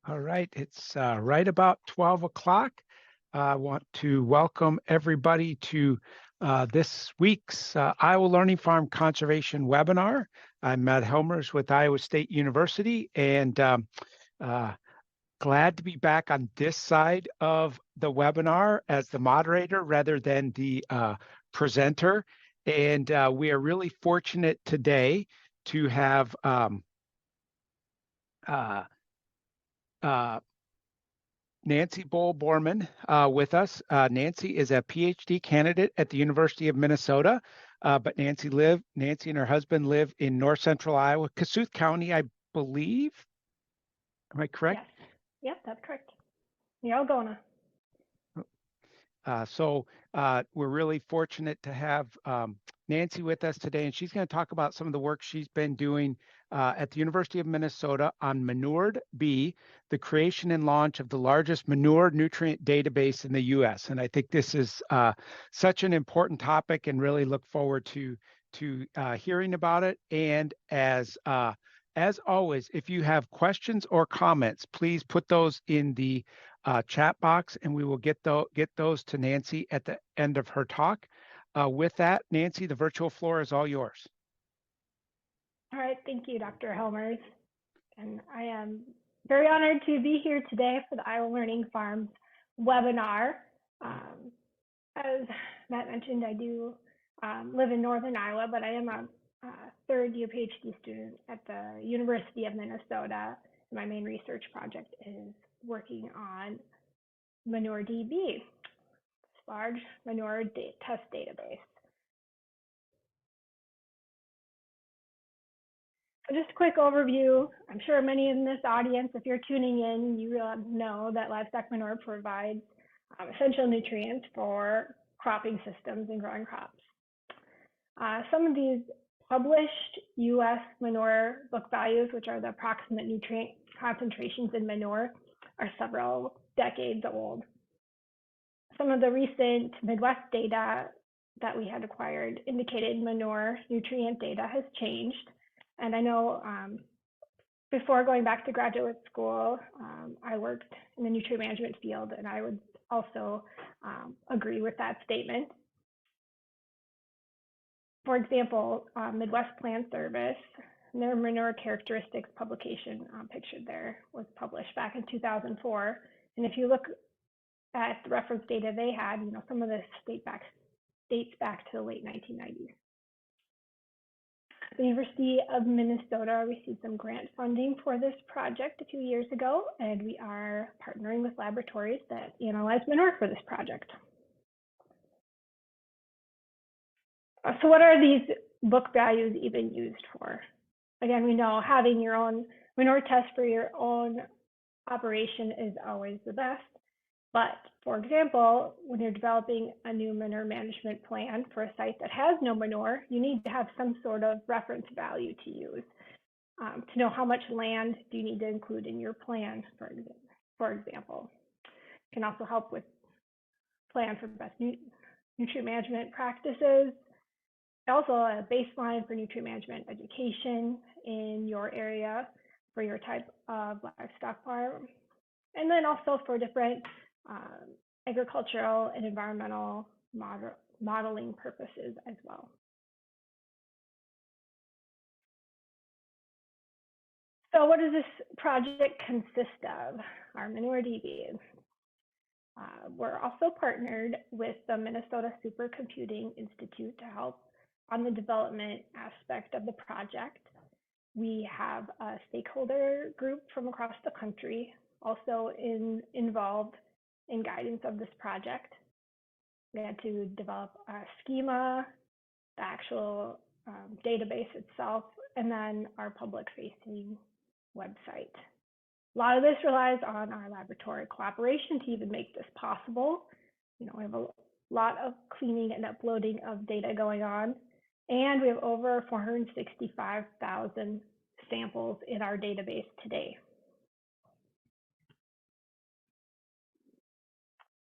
All right, it's right about 12 o'clock. I want to welcome everybody to this week's Iowa Learning Farm Conservation webinar. I'm Matt Helmers with Iowa State University, and glad to be back on this side of the webinar as the moderator rather than the presenter. And we are really fortunate today to have Nancy Bohl Bormann with us. Nancy is a PhD candidate at the University of Minnesota, but Nancy and her husband live in north central Iowa, Kossuth County, I believe. Am I correct? Yes. Yep, that's correct. You're all going to. So we're really fortunate to have Nancy with us today, and she's going to talk about some of the work she's been doing at the University of Minnesota on ManureDB, the creation and launch of the largest manure nutrient database in the U.S. And I think this is such an important topic, and really look forward to hearing about it. And as always, if you have questions or comments, please put those in the chat box, and we will get those to Nancy at the end of her talk. With that, Nancy, the virtual floor is all yours. All right, thank you, Dr. Helmers. And I am very honored to be here today for the Iowa Learning Farms webinar. As Matt mentioned, I do live in northern Iowa, but I am a third-year PhD student at the University of Minnesota. My main research project is working on ManureDB, large manure test database. So just a quick overview. I'm sure many in this audience, if you're tuning in, you know that livestock manure provides essential nutrients for cropping systems and growing crops. Some of these published U.S. manure book values, which are the approximate nutrient concentrations in manure, are several decades old. Some of the recent Midwest data that we had acquired indicated manure nutrient data has changed. And I know before going back to graduate school, I worked in the nutrient management field, and I would also agree with that statement. For example, Midwest Plant Service, their manure characteristics publication pictured there was published back in 2004. And if you look at the reference data they had, you know, some of this dates back to the late 1990s. The University of Minnesota received some grant funding for this project a few years ago, and we are partnering with laboratories that analyze manure for this project. So what are these book values even used for? Again, we know having your own manure test for your own operation is always the best. But for example, when you're developing a new manure management plan for a site that has no manure, you need to have some sort of reference value to use to know how much land do you need to include in your plan, for example. It can also help with plan for best nutrient management practices. Also a baseline for nutrient management education in your area for your type of livestock farm. And then also for different agricultural and environmental modeling purposes as well. So what does this project consist of? Our ManureDB. We're also partnered with the Minnesota Supercomputing Institute to help on the development aspect of the project. We have a stakeholder group from across the country also involved in guidance of this project. We had to develop a schema, the actual database itself, and then our public-facing website. A lot of this relies on our laboratory cooperation to even make this possible. You know, we have a lot of cleaning and uploading of data going on, and we have over 465,000 samples in our database today.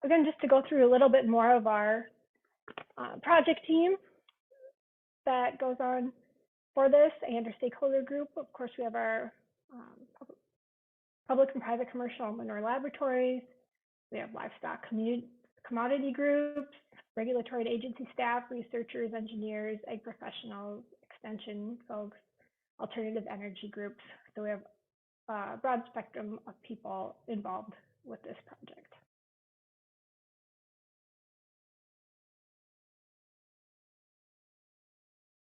Again, just to go through a little bit more of our project team that goes on for this and our stakeholder group. Of course, we have our public and private commercial manure laboratories. We have livestock commodity groups, regulatory agency staff, researchers, engineers, ag professionals, extension folks, alternative energy groups. So we have a broad spectrum of people involved with this project.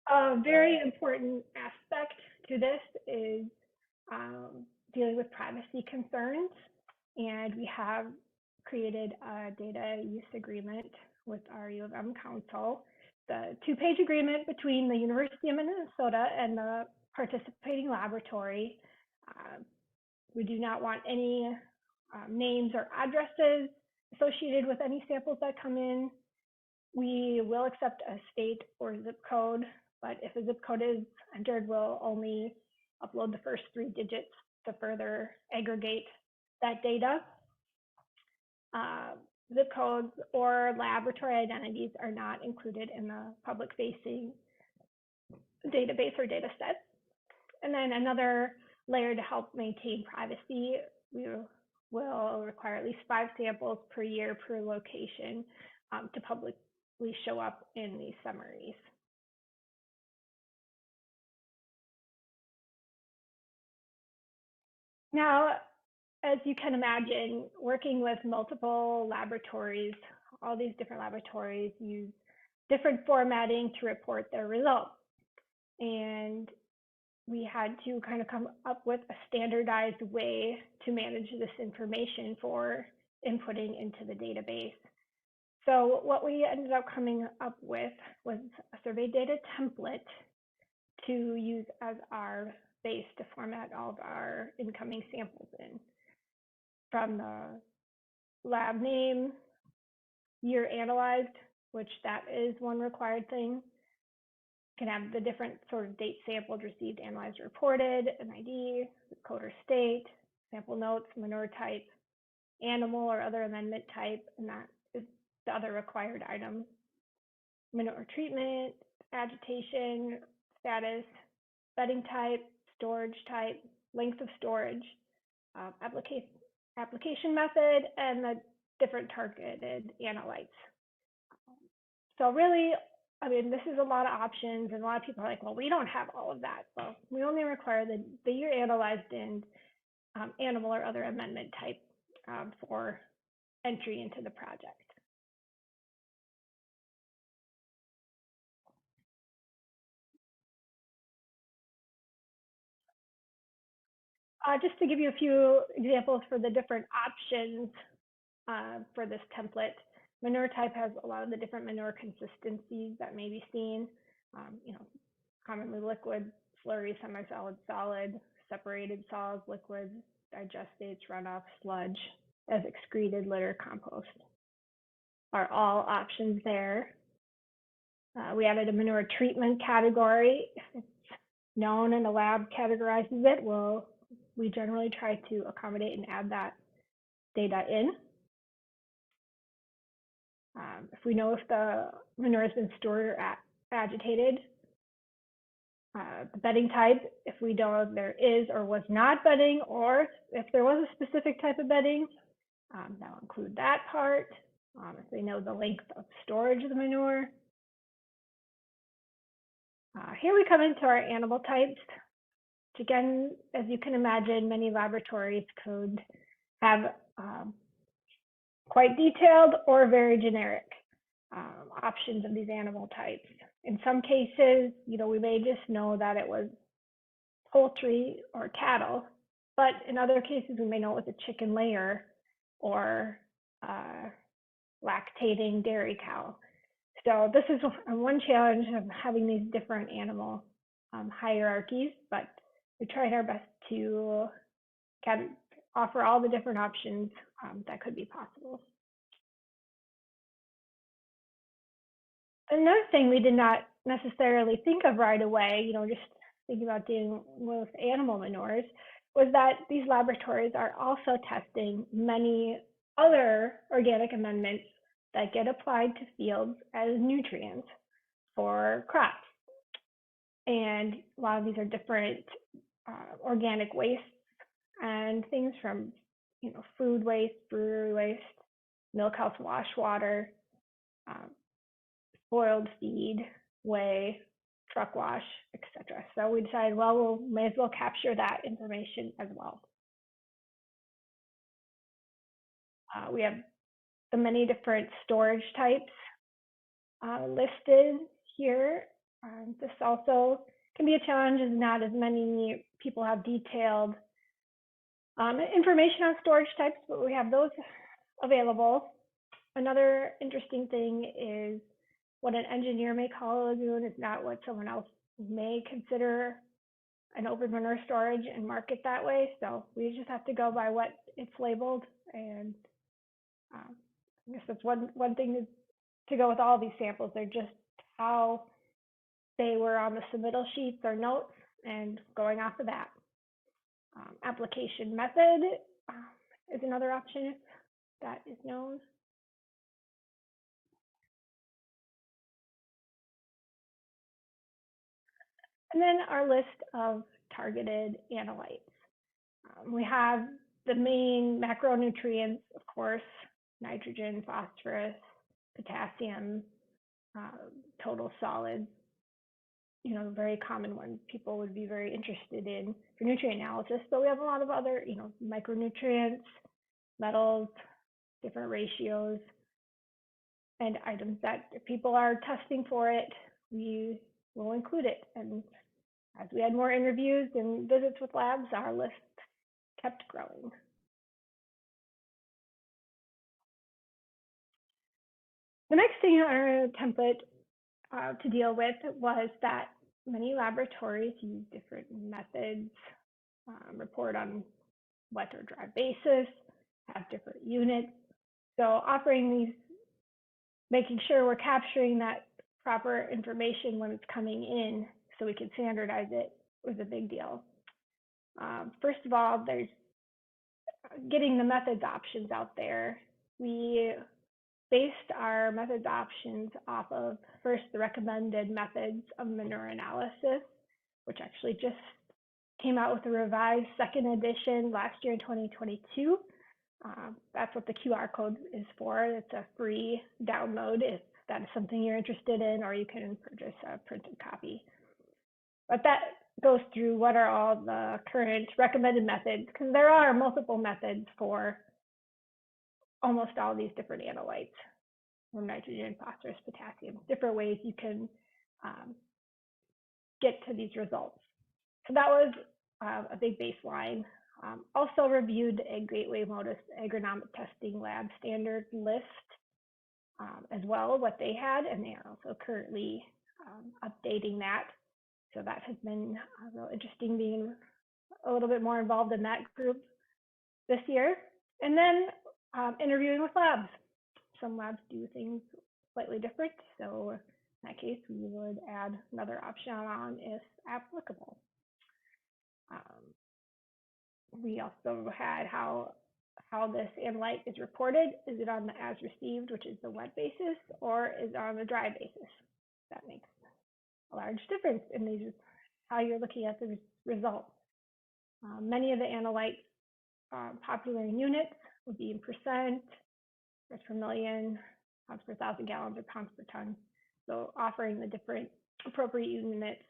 A very important aspect to this is dealing with privacy concerns, and we have created a data use agreement with our U of M council. The two-page agreement between the University of Minnesota and the participating laboratory. We do not want any names or addresses associated with any samples that come in. We will accept a state or zip code, but if a zip code is entered, we'll only upload the first 3 digits to further aggregate that data. Zip codes or laboratory identities are not included in the public-facing database or data sets. And then another layer to help maintain privacy, we will require at least 5 samples per year per location to publicly show up in these summaries. Now, as you can imagine, working with multiple laboratories, all these different laboratories use different formatting to report their results. And we had to kind of come up with a standardized way to manage this information for inputting into the database. So what we ended up coming up with was a survey data template to use as our base to format all of our incoming samples in. From the lab name, year analyzed, which that is one required thing. Can have the different sort of date sampled, received, analyzed, reported, an ID, code or state, sample notes, manure type, animal or other amendment type, and that is the other required item. Manure treatment, agitation, status, bedding type, storage type, length of storage, application method, and the different targeted analytes. So really, I mean, this is a lot of options, and a lot of people are like, well, we don't have all of that. Well, we only require the year analyzed and animal or other amendment type for entry into the project. Just to give you a few examples for the different options for this template, manure type has a lot of the different manure consistencies that may be seen. You know, commonly liquid, slurry, semi-solid, solid, separated solids, liquids, digestates, runoff, sludge, as excreted, litter, compost are all options there. We added a manure treatment category. If it's known and the lab categorizes it, we generally try to accommodate and add that data in. If we know if the manure has been stored or agitated, the bedding type, if we know if there is or was not bedding, or if there was a specific type of bedding, that'll include that part. If they know the length of storage of the manure. Here we come into our animal types, which again, as you can imagine, many laboratories could have quite detailed or very generic options of these animal types. In some cases, you know, we may just know that it was poultry or cattle, but in other cases, we may know it was a chicken layer or lactating dairy cow. So this is one challenge of having these different animal hierarchies, but we tried our best to offer all the different options that could be possible. Another thing we did not necessarily think of right away, you know, just thinking about dealing with animal manures, was that these laboratories are also testing many other organic amendments that get applied to fields as nutrients for crops. And a lot of these are different organic wastes and things from, food waste, brewery waste, milk house wash water, um, spoiled feed, whey, truck wash, etc. So we decided, well, we may as well capture that information as well. We have the many different storage types listed here. This also can be a challenge, as not as many people have detailed information on storage types, but we have those available. Another interesting thing is what an engineer may call a lagoon is not what someone else may consider an open manure storage and mark it that way. So we just have to go by what it's labeled. And I guess that's one thing to go with all these samples. They're just how they were on the submittal sheets or notes and going off of that. Application method is another option if that is known. And then our list of targeted analytes. We have the main macronutrients, of course, nitrogen, phosphorus, potassium, total solids, very common ones people would be very interested in for nutrient analysis. But we have a lot of other, micronutrients, metals, different ratios, and items that if people are testing for it, we will include it. And as we had more interviews and visits with labs, our list kept growing. The next thing on our template to deal with was that many laboratories use different methods, report on wet or dry basis, have different units. So offering these, making sure we're capturing that proper information when it's coming in so we can standardize it was a big deal. First of all, there's getting the methods options out there. We based our methods options off of first the recommended methods of manure analysis, which actually just came out with a revised second edition last year in 2022. That's what the QR code is for. It's a free download if that is something you're interested in, or you can purchase a printed copy. But that goes through what are all the current recommended methods, because there are multiple methods for almost all these different analytes, from nitrogen, phosphorus, potassium, different ways you can get to these results. So that was a big baseline. Also reviewed a Gateway Modus agronomic testing lab standard list as well, what they had, and they are also currently updating that. So that has been real interesting, being a little bit more involved in that group this year. And then interviewing with labs. Some labs do things slightly different, so in that case, we would add another option on if applicable. We also had how this analyte is reported. Is it on the as received, which is the wet basis, or is it on the dry basis? That makes a large difference in these, how you're looking at the results. Many of the analyte popular units would be in percent, parts per million, pounds per 1,000 gallons, or pounds per ton. So offering the different appropriate units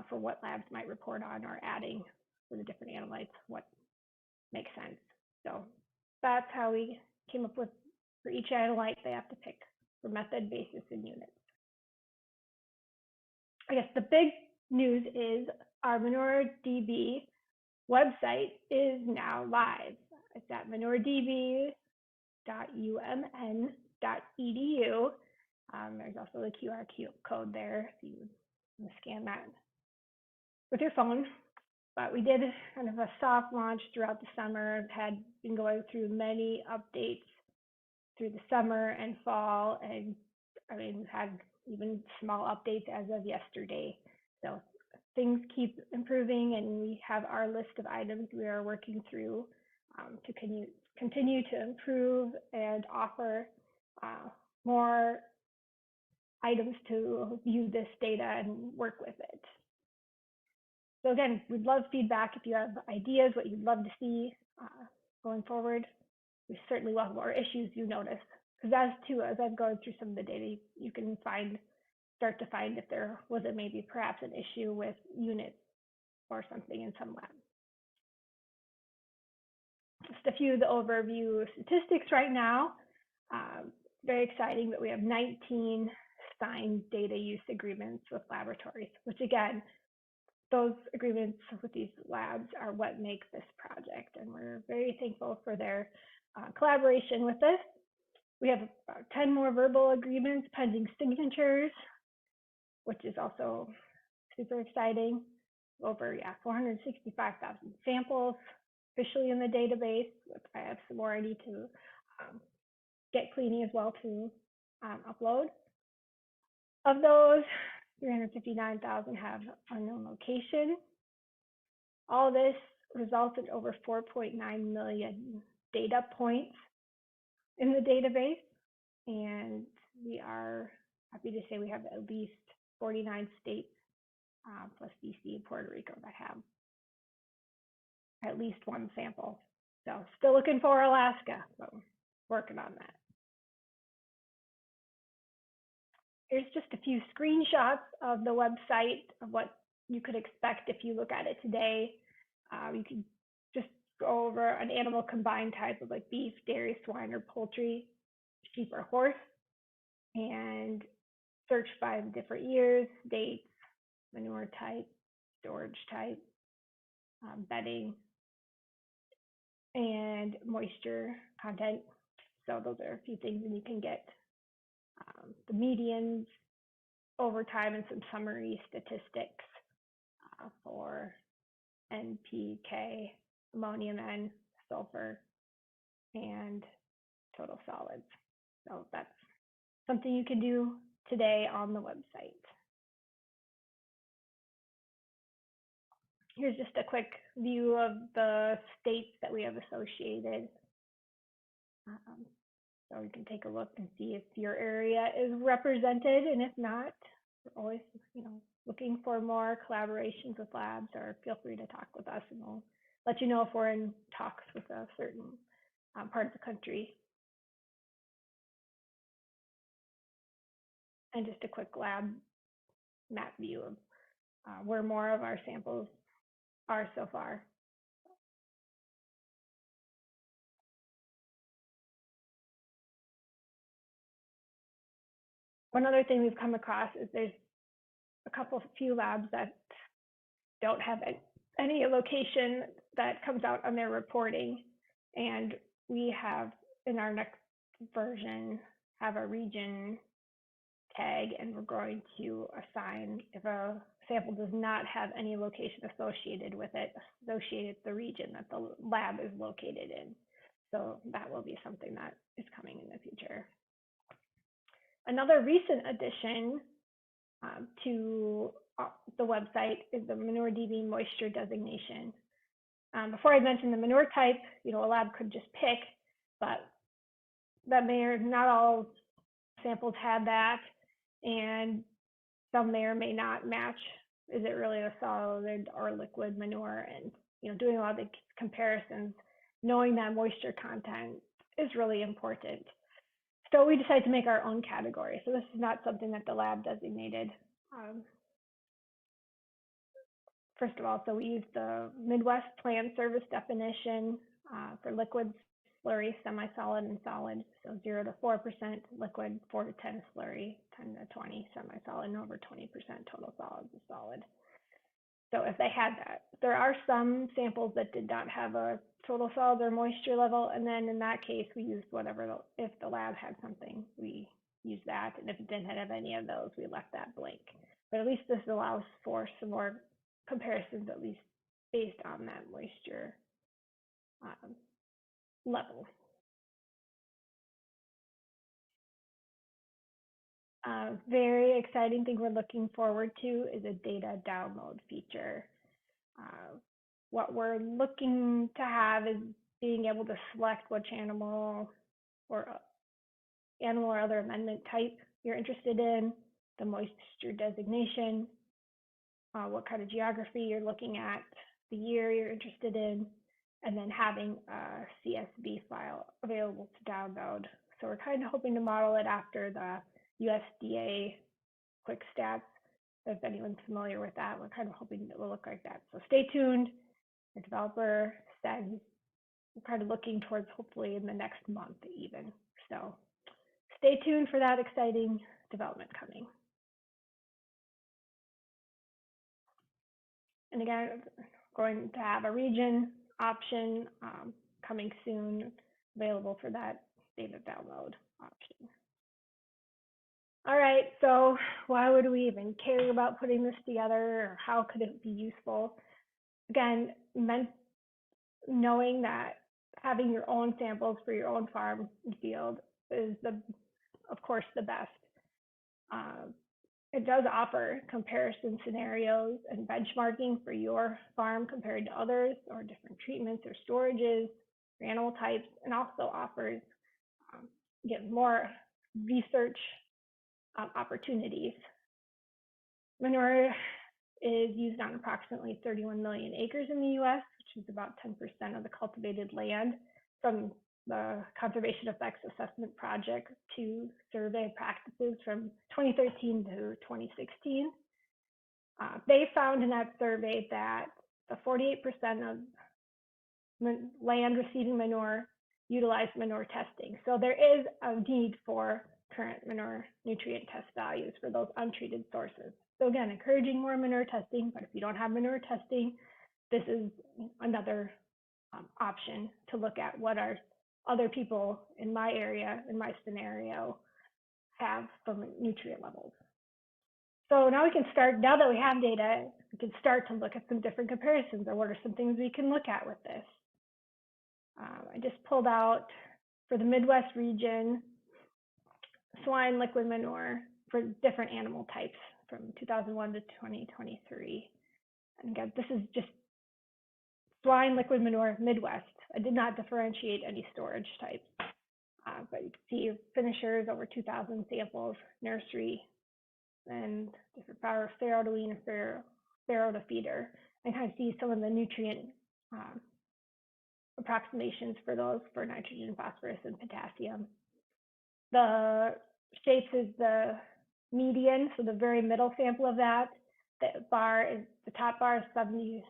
for what labs might report on, or adding for the different analytes what makes sense. So that's how we came up with, for each analyte they have to pick for method, basis, and units. I guess the big news is our ManureDB website is now live. It's at manuredb.umn.edu. There's also the QR code there if you want to scan that with your phone. But we did kind of a soft launch throughout the summer. Had been going through many updates through the summer and fall, and we've had even small updates as of yesterday. So things keep improving, and we have our list of items we are working through to continue to improve and offer more items to view this data and work with it. So again, we'd love feedback if you have ideas, what you'd love to see going forward. We certainly welcome more issues you notice, because as I've gone through some of the data, you can start to find if there was maybe perhaps an issue with units or something in some lab. Just a few of the overview statistics right now. Very exciting that we have 19 signed data use agreements with laboratories, which again, those agreements with these labs are what make this project, and we're very thankful for their collaboration with us. We have about 10 more verbal agreements pending signatures, which is also super exciting. Over 465,000 samples officially in the database. I have some more I need to get cleaning as well to upload. Of those, 359,000 have unknown location. All this results in over 4.9 million data points in the database, and we are happy to say we have at least 49 states plus BC and Puerto Rico that have at least one sample. So still looking for Alaska, so working on that. Here's just a few screenshots of the website of what you could expect if you look at it today. You can just go over an animal combined type of like beef, dairy, swine, or poultry, sheep, or horse, and search by the different years, dates, manure type, storage type, bedding, and moisture content. So those are a few things, and you can get the medians over time and some summary statistics for NPK, ammonium N, sulfur, and total solids. So that's something you can do today on the website. Here's just a quick view of the states that we have associated. So you can take a look and see if your area is represented, and if not, we're always, looking for more collaborations with labs, or feel free to talk with us, and we'll let you know if we're in talks with a certain part of the country. And just a quick lab map view of where more of our samples are so far. One other thing we've come across is there's a few labs that don't have any location that comes out on their reporting, and we have in our next version have a region tag, and we're going to assign if a sample does not have any location associated with it, associated the region that the lab is located in. So that will be something that is coming in the future. Another recent addition to the website is the ManureDB moisture designation. Before I mentioned the manure type, a lab could just pick, but that not all samples had that, and some may or may not match. Is it really a solid or liquid manure? And doing a lot of the comparisons, knowing that moisture content is really important. So we decided to make our own category. So this is not something that the lab designated. First of all, so we used the Midwest Plan Service definition for liquids, slurry, semi-solid, and solid. So 0 to 4% liquid, 4 to 10 slurry, 10 to 20 semi-solid, and over 20% total solids is solid. So if they had that, there are some samples that did not have a total solids or moisture level, and then in that case, we used whatever, if the lab had something, we used that, and if it didn't have any of those, we left that blank. But at least this allows for some more comparisons, at least based on that moisture level. Very exciting thing we're looking forward to is a data download feature. What we're looking to have is being able to select which animal or other amendment type you're interested in, the moisture designation, what kind of geography you're looking at, the year you're interested in, and then having a CSV file available to download. So we're kind of hoping to model it after the USDA quick stats. If anyone's familiar with that, we're kind of hoping it will look like that. So stay tuned. The developer said we're kind of looking towards hopefully in the next month even. So stay tuned for that exciting development coming. And again, going to have a region option coming soon, available for that data download option. All right, so why would we even care about putting this together, or how could it be useful? Again, knowing that having your own samples for your own farm and field is, of course, the best. It does offer comparison scenarios and benchmarking for your farm compared to others, or different treatments or storages for animal types, and also offers more research opportunities. Manure is used on approximately 31 million acres in the US, which is about 10% of the cultivated land. From the Conservation Effects Assessment Project to survey practices from 2013 to 2016. They found in that survey that the 48% of land receiving manure utilized manure testing. So there is a need for current manure nutrient test values for those untreated sources. So again, encouraging more manure testing, but if you don't have manure testing, this is another option to look at what are other people in my area, in my scenario, have from nutrient levels. So now we can start, now that we have data, we can start to look at some different comparisons, or what are some things we can look at with this. I just pulled out for the Midwest region, swine liquid manure for different animal types from 2001 to 2023. And again, this is just swine liquid manure Midwest. I did not differentiate any storage types, but you can see finishers over 2,000 samples, nursery, and different farrow to wean, farrow to feeder, and kind of see some of the nutrient approximations for those for nitrogen, phosphorus, and potassium. The shapes is the median, so the very middle sample of that. The top bar is 75th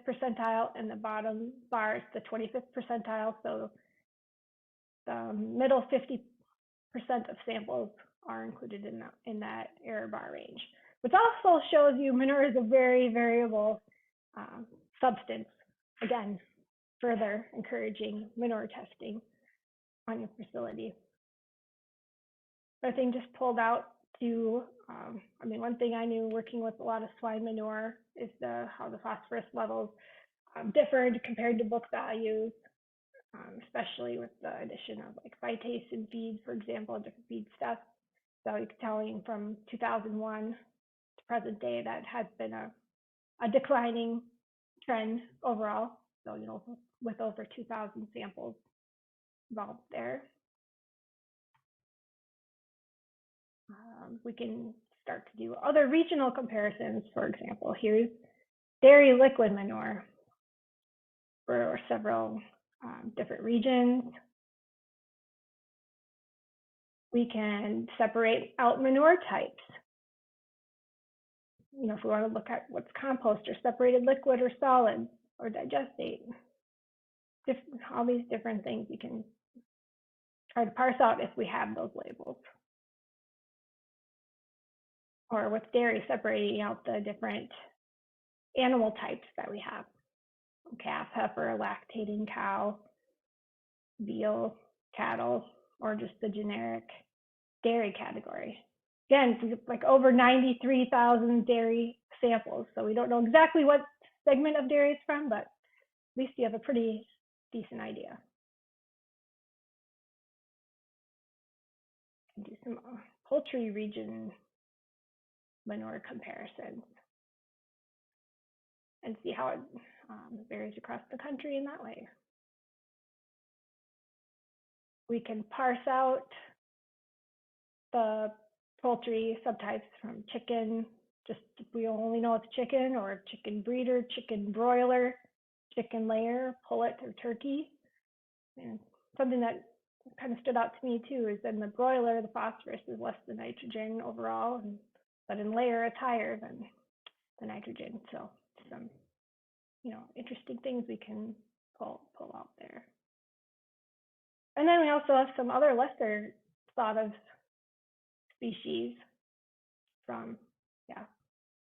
percentile, and the bottom bar is the 25th percentile. So the middle 50% of samples are included in that error bar range, which also shows you manure is a very variable substance. Again, further encouraging manure testing on your facility. Another thing just pulled out to, one thing I knew working with a lot of swine manure is how the phosphorus levels differed compared to book values, especially with the addition of like phytase in feeds, for example, different feed stuff. So you can tell from 2001 to present day that has been a declining trend overall. So, with over 2,000 samples involved there. We can start to do other regional comparisons. For example, here's dairy liquid manure for several different regions. We can separate out manure types. If we want to look at what's compost or separated liquid or solid or digestate, all these different things you can try to parse out if we have those labels. Or with dairy, separating out the different animal types that we have. Calf, heifer, lactating cow, veal, cattle, or just the generic dairy category. Again, like over 93,000 dairy samples. So we don't know exactly what segment of dairy it's from, but at least you have a pretty decent idea. Do some poultry region manure comparisons and see how it varies across the country in that way. We can parse out the poultry subtypes from chicken, just we only know it's chicken or chicken breeder, chicken broiler, chicken layer, pullet, or turkey. And something that kind of stood out to me too is in the broiler, the phosphorus is less than nitrogen overall, but in layer it's higher than the nitrogen. So some, interesting things we can pull out there. And then we also have some other lesser thought of species from,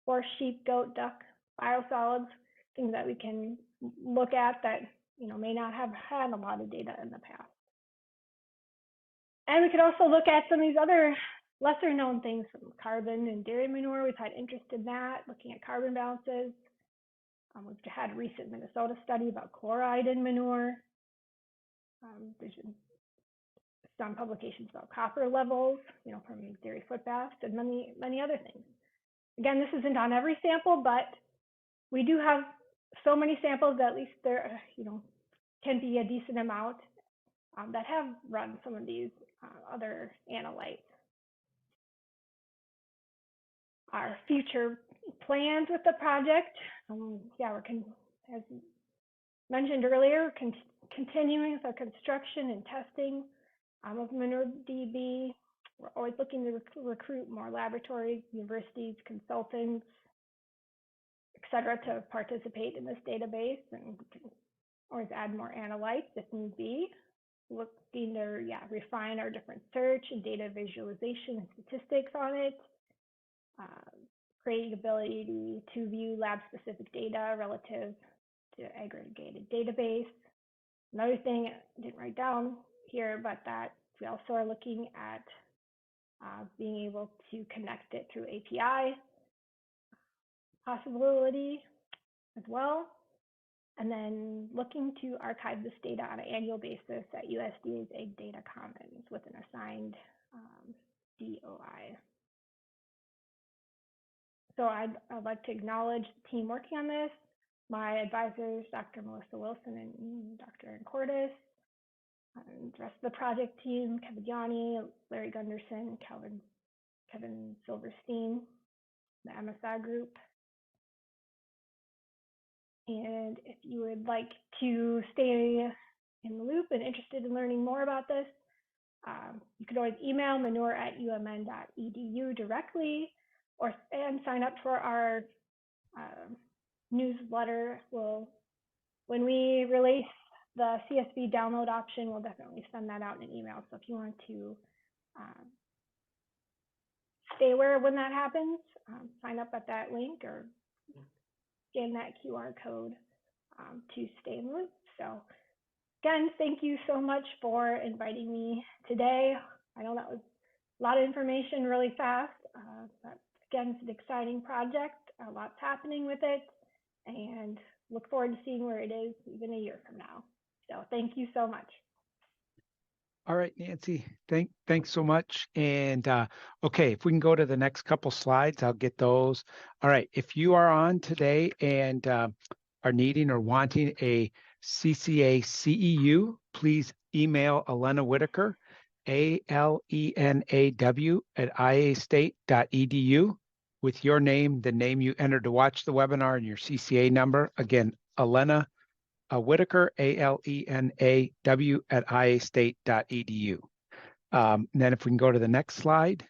horse, sheep, goat, duck, biosolids, things that we can look at that, may not have had a lot of data in the past. And we could also look at some of these other lesser known things from carbon and dairy manure. We've had interest in that, looking at carbon balances. We've had a recent Minnesota study about chloride in manure. There's been some publications about copper levels, from dairy foot baths and many, many other things. Again, this isn't on every sample, but we do have so many samples that at least there, can be a decent amount that have run some of these other analytes. Our future plans with the project, as mentioned earlier, continuing with the construction and testing of ManureDB. We're always looking to recruit more laboratories, universities, consultants, etc., to participate in this database, and we can always add more analytes if need be. Looking to refine our different search and data visualization and statistics on it. Creating ability to view lab-specific data relative to aggregated database. Another thing I didn't write down here, but that we also are looking at being able to connect it through API possibility as well. And then looking to archive this data on an annual basis at USDA's Ag Data Commons with an assigned DOI. So I'd like to acknowledge the team working on this, my advisors, Dr. Melissa Wilson and Dr. Aaron Cordes, and the rest of the project team, Kevin Yanni, Larry Gunderson, Kevin Silverstein, the MSI group. And if you would like to stay in the loop and interested in learning more about this, you could always email manure@umn.edu directly, and sign up for our newsletter. When we release the CSV download option, we'll definitely send that out in an email. So if you want to stay aware of when that happens, sign up at that link or scan that QR code to stay in the loop. So again, thank you so much for inviting me today. I know that was a lot of information really fast, but again, it's an exciting project. A lot's happening with it, and look forward to seeing where it is even a year from now. So thank you so much. All right, Nancy, thanks so much. And okay, if we can go to the next couple slides, I'll get those. All right, if you are on today and are needing or wanting a CCA CEU, please email Elena Whitaker, ALENAW @iastate.edu with your name, the name you entered to watch the webinar, and your CCA number. Again, Elena Whitaker, ALENAW @iastate.edu. Then if we can go to the next slide,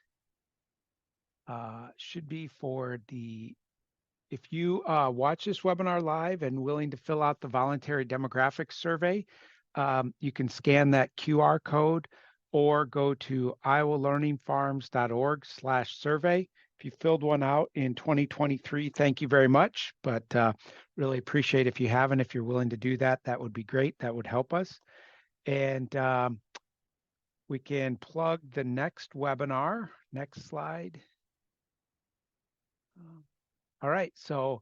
should be for if you watch this webinar live and willing to fill out the voluntary demographics survey, you can scan that QR code or go to iowalearningfarms.org/survey. If you filled one out in 2023, thank you very much, but really appreciate if you haven't. If you're willing to do that, that would be great. That would help us. And we can plug the next webinar. Next slide. All right, so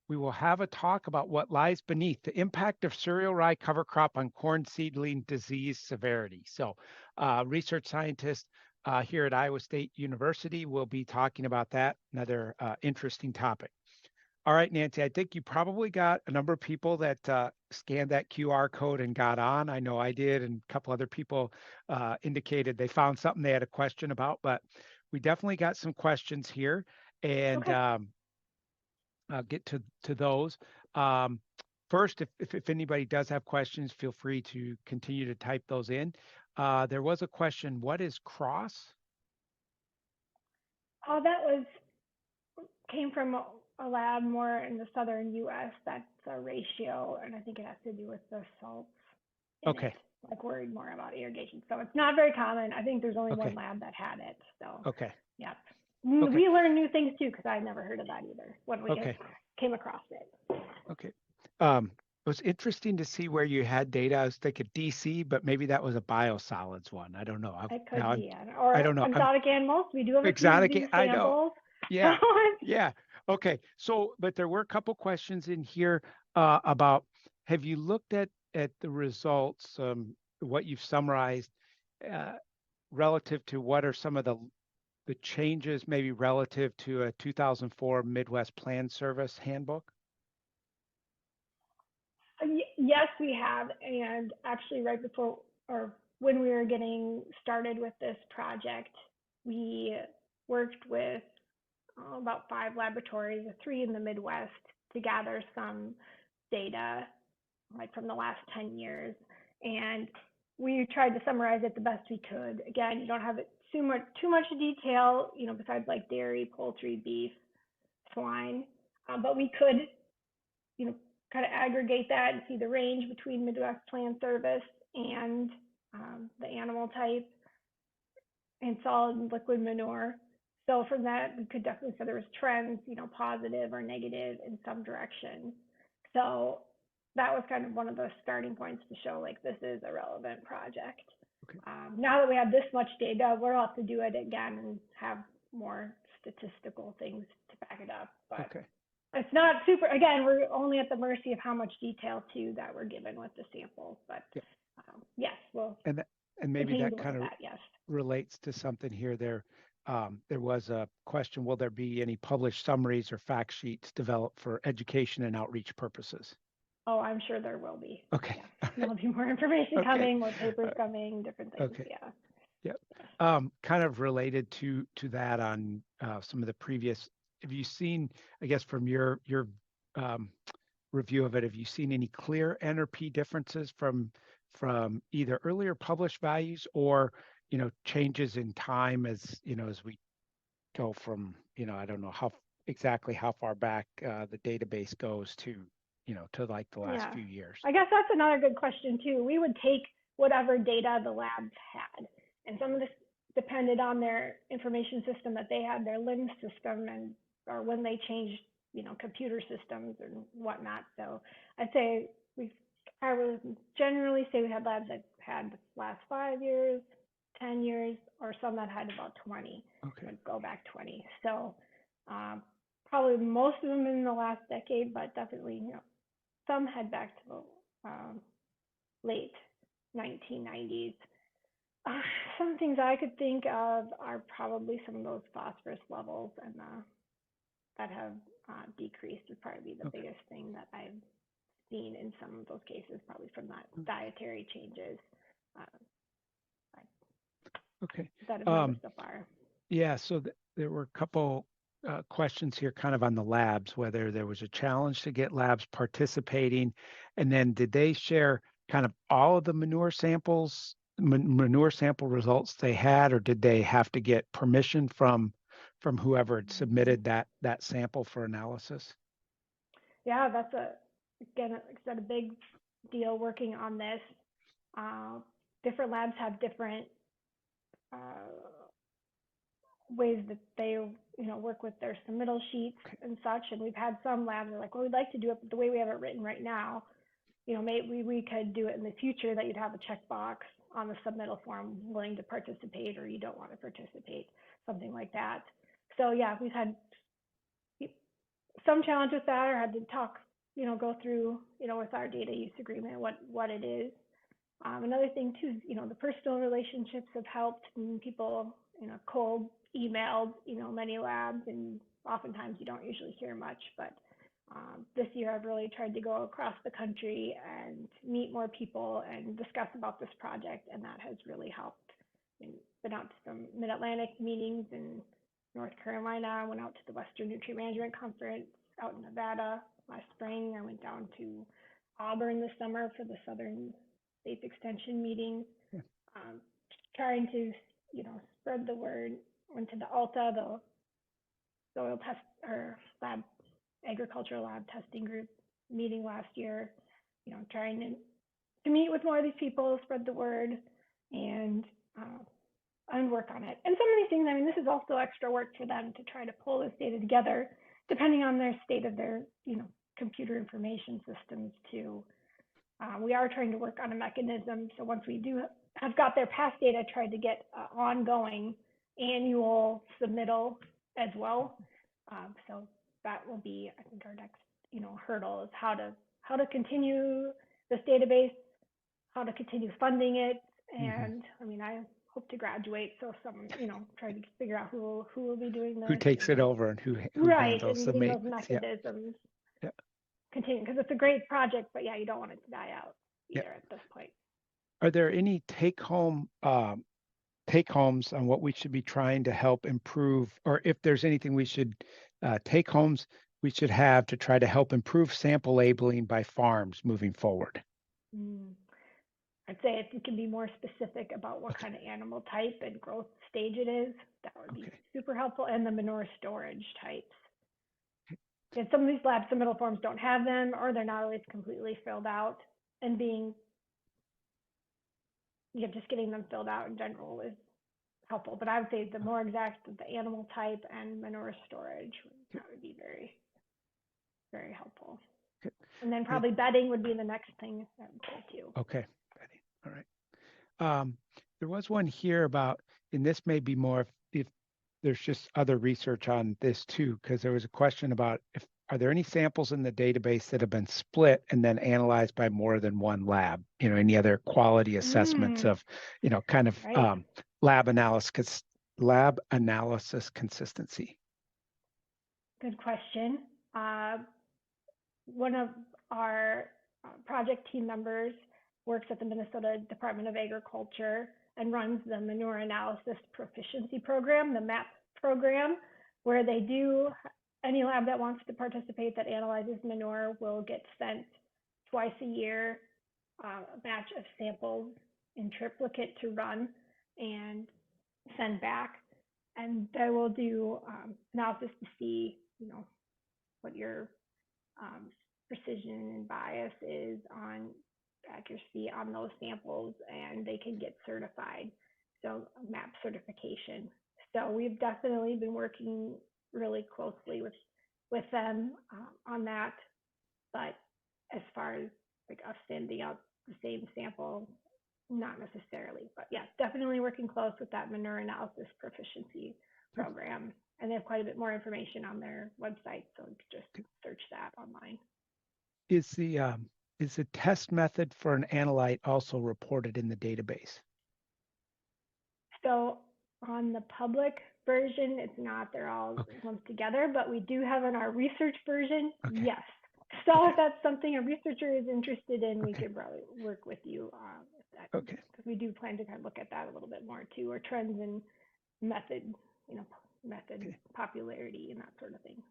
we will have a talk about what lies beneath the impact of cereal rye cover crop on corn seedling disease severity. So research scientists here at Iowa State University will be talking about that, another interesting topic. All right, Nancy, I think you probably got a number of people that scanned that QR code and got on. I know I did, and a couple other people indicated they found something they had a question about, but we definitely got some questions here. and Okay. I'll get to those. Um, First, if anybody does have questions, feel free to continue to type those in. There was a question, what is cross? That was came from a lab more in the southern U.S. That's a ratio, and I think it has to do with the salts in it. Okay, Like worried more about irrigation, so it's not very common. I think there's only one okay, lab that had it. So, okay, yep. okay, We learn new things too because I never heard of that either when we okay, came across it. okay. It was interesting to see where you had data. I was thinking DC, but maybe that was a biosolids one. I don't know. It Now could be, I or don't know. I'm exotic animals. We do have a few of exotic. these I know. samples. So, Yeah, yeah. Okay. So, but there were a couple questions in here about have you looked at the results, what you've summarized uh, relative to what are some of the changes maybe relative to a 2004 Midwest Plan Service handbook? yes, we have. And actually, right before or when we were getting started with this project, we worked with about 5 laboratories, 3 in the Midwest, to gather some data, like from the last 10 years. And we tried to summarize it the best we could. Again, you don't have it too much detail, besides like dairy, poultry, beef, swine. But we could, you know, kind of aggregate that and see the range between Midwest Plan Service and the animal type and solid and liquid manure. So from that, we could definitely say there was trends, positive or negative in some direction. So that was kind of one of the starting points to show like this is a relevant project. Okay. Now that we have this much data, we'll have to do it again and have more statistical things to back it up. But Okay. it's not super, again, we're only at the mercy of how much detail too that we're given with the samples. But Yeah. yes, we'll And and maybe continue that to look kind at of that. Yes. relates to something here. There was a question, will there be any published summaries or fact sheets developed for education and outreach purposes? Oh, I'm sure there will be. Okay. Yes. All right. There'll be more information Okay. coming, more papers coming, different things. Okay. Yeah. Yep. Yes. Kind of related to that on some of the previous, have you seen, I guess from your um, review of it, have you seen any clear NRP differences from either earlier published values or, changes in time as we go from, I don't know exactly how far back the database goes to like the last Yeah. few years. I guess that's another good question too. We would take whatever data the labs had, and some of this depended on their information system that they had, their LIMS system, and or when they changed, computer systems and whatnot. So I'd say I would generally say we had labs that had the last 5 years, 10 years, or some that had about 20. Okay. Would go back 20. So probably most of them in the last decade, but definitely, some head back to the late 1990s. Uh, some things I could think of are probably some of those phosphorus levels and that have decreased would probably be the Okay. biggest thing that I've seen in some of those cases, probably from that dietary changes Okay. that I've Um, noticed so far. yeah, so there were a couple questions here kind of on the labs, whether there was a challenge to get labs participating, and then did they share kind of all of the manure sample results they had, or did they have to get permission from whoever had submitted that sample for analysis? Yeah, that's again, like I said, a big deal working on this. Uh, Different labs have different uh, ways that they work with their submittal sheets Okay. and such. And we've had some labs that are like, well, we'd like to do it the way we have it written right now. Maybe we could do it in the future that you'd have a checkbox on the submittal form, willing to participate or you don't want to participate, something like that. So yeah, we've had some challenge with that, or had to talk, go through, with our data use agreement what it is. Another thing too, the personal relationships have helped, and people, cold emailed, many labs, and oftentimes you don't usually hear much. But this year I've really tried to go across the country and meet more people and discuss about this project, and that has really helped. And been out to some Mid-Atlantic meetings and North Carolina. I went out to the Western Nutrient Management Conference out in Nevada last spring. I went down to Auburn this summer for the Southern States Extension meeting, Yeah. trying to, spread the word. Went to the ALTA, the soil test or lab, agricultural lab testing group meeting last year, trying to meet with more of these people, spread the word, and work on it. And some of these things, I mean, this is also extra work for them to try to pull this data together, depending on their state of their, computer information systems too. We are trying to work on a mechanism. So once we do have got their past data, tried to get ongoing annual submittal as well. So that will be, I think, our next, hurdle is how to continue this database, how to continue funding it, and I mean, I hope to graduate, so someone, trying to figure out who will be doing this, Who takes it over and who right, handles and the getting those maintenance? mechanisms Yeah. continue, because it's a great project, but yeah, you don't want it to die out either at this point. Are there any take homes on what we should be trying to help improve, or if there's anything we should take homes we should have to try to help improve sample labeling by farms moving forward? I'd say if you can be more specific about what kind of animal type and growth stage it is, that would be super helpful, and the manure storage types. And some of these lab submittal forms don't have them, or they're not always completely filled out, and just getting them filled out in general is helpful. But I would say the more exact the animal type and manure storage, that would be very, very helpful. And then probably bedding would be the next thing that would go too. Okay, bedding. All right. There was one here about, and this may be more if there's just other research on this too, because there was a question about are there any samples in the database that have been split and then analyzed by more than one lab? Any other quality assessments of, kind of Right. lab analysis consistency? Good question. One of our project team members works at the Minnesota Department of Agriculture and runs the Manure Analysis Proficiency Program, the MAP program, where they do, any lab that wants to participate that analyzes manure will get sent twice a year a batch of samples in triplicate to run and send back. And they will do analysis to see, what your precision and bias is on accuracy on those samples, and they can get certified. So MAP certification. So we've definitely been working really closely with them on that. But as far as like us sending out the same sample, not necessarily. But yeah, definitely working close with that Manure Analysis Proficiency program. And they have quite a bit more information on their website, so you could just search that online. Is the test method for an analyte also reported in the database? So on the public version, it's not. They're all lumped together, but we do have in our research version, yes. So if that's something a researcher is interested in, we could probably work with you with that. Okay. Because we do plan to kind of look at that a little bit more too, or trends in method, popularity and that sort of thing.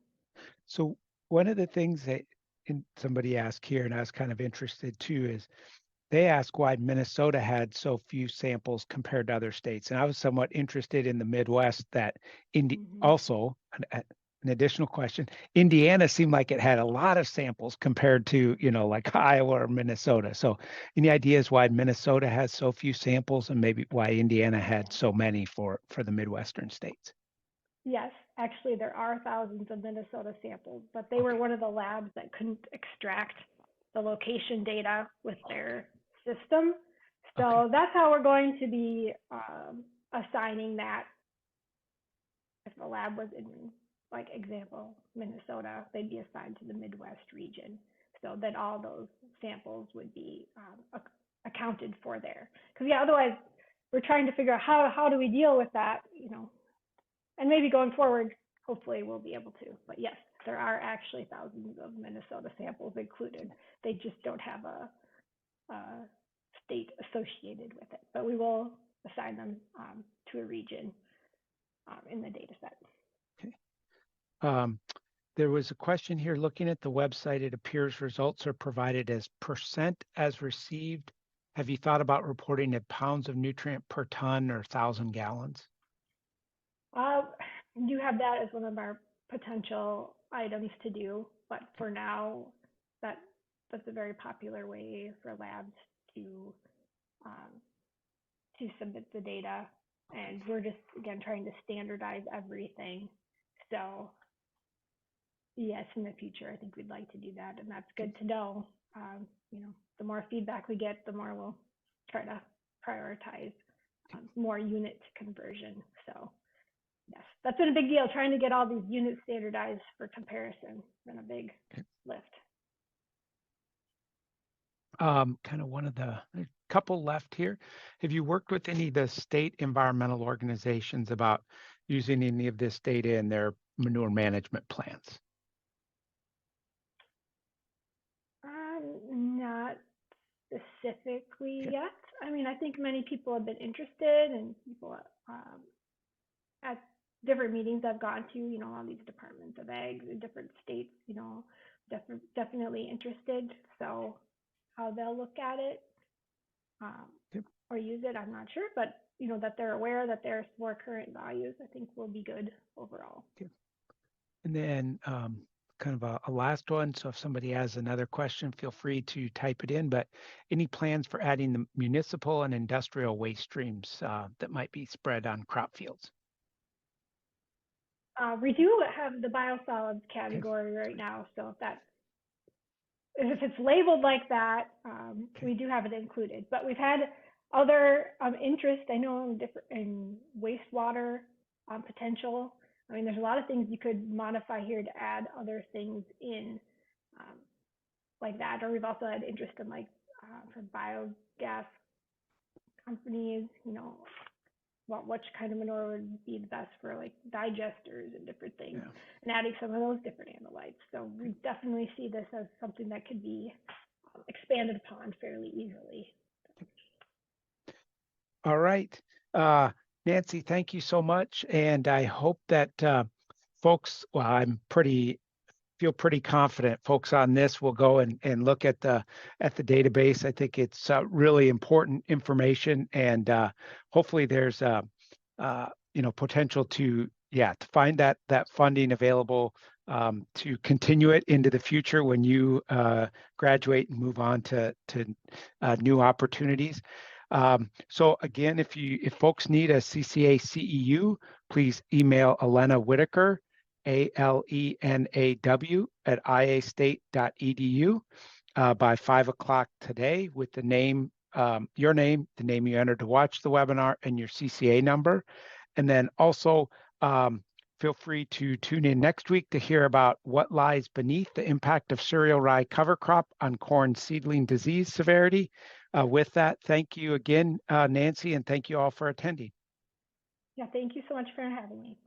So one of the things that somebody asked here, and I was kind of interested too, is they asked why Minnesota had so few samples compared to other states. And I was somewhat interested in the Midwest that also, an additional question, Indiana seemed like it had a lot of samples compared to, like Iowa or Minnesota. So any ideas why Minnesota has so few samples and maybe why Indiana had so many for the Midwestern states? Yes, actually there are thousands of Minnesota samples, but they were one of the labs that couldn't extract the location data with their system. So that's how we're going to be assigning that. If the lab was in, like example, Minnesota, they'd be assigned to the Midwest region. So that all those samples would be accounted for there. Because otherwise we're trying to figure out how do we deal with that, and maybe going forward, hopefully we'll be able to. But yes, there are actually thousands of Minnesota samples included. They just don't have a state associated with it. But we will assign them to a region in the data set. There was a question here, looking at the website, it appears results are provided as percent as received. Have you thought about reporting in pounds of nutrient per ton or 1,000 gallons? Do have that as one of our potential items to do, but for now, that's a very popular way for labs um, to submit the data, and we're just again trying to standardize everything. So yes, in the future, I think we'd like to do that, and that's good to know. The more feedback we get, the more we'll try to prioritize more unit conversion. So yes, that's been a big deal, trying to get all these units standardized for comparison. Been a big lift. Kind of one of the couple left here. Have you worked with any of the state environmental organizations about using any of this data in their manure management plans? Not specifically yet. I mean, I think many people have been interested, and people at different meetings I've gone to, all these departments of ag in different states, definitely interested. So how they'll look at it or use it, I'm not sure, but that they're aware that there's more current values, I think will be good overall. Okay. And then kind of a last one. So if somebody has another question, feel free to type it in, but any plans for adding the municipal and industrial waste streams that might be spread on crop fields? We do have the biosolids category right now, so if it's labeled like that, we do have it included. But we've had other interest, I know, in wastewater potential. I mean, there's a lot of things you could modify here to add other things in like that. Or we've also had interest in for biogas companies, which kind of manure would be the best for like digesters and different things, and adding some of those different analytes. So we definitely see this as something that could be expanded upon fairly easily. All right. Nancy, thank you so much. And I hope that folks, well, feel pretty confident folks on this will go and look at the database. I think it's really important information, and hopefully there's potential to find that funding available to continue it into the future when you graduate and move on to new opportunities. So again, if folks need a CCA CEU, please email Elena Whitaker, ALENAW at iastate.edu by 5 o'clock today with the name, your name, the name you entered to watch the webinar, and your CCA number. And then also feel free to tune in next week to hear about what lies beneath the impact of cereal rye cover crop on corn seedling disease severity. With that, thank you again, Nancy, and thank you all for attending. Yeah, thank you so much for having me.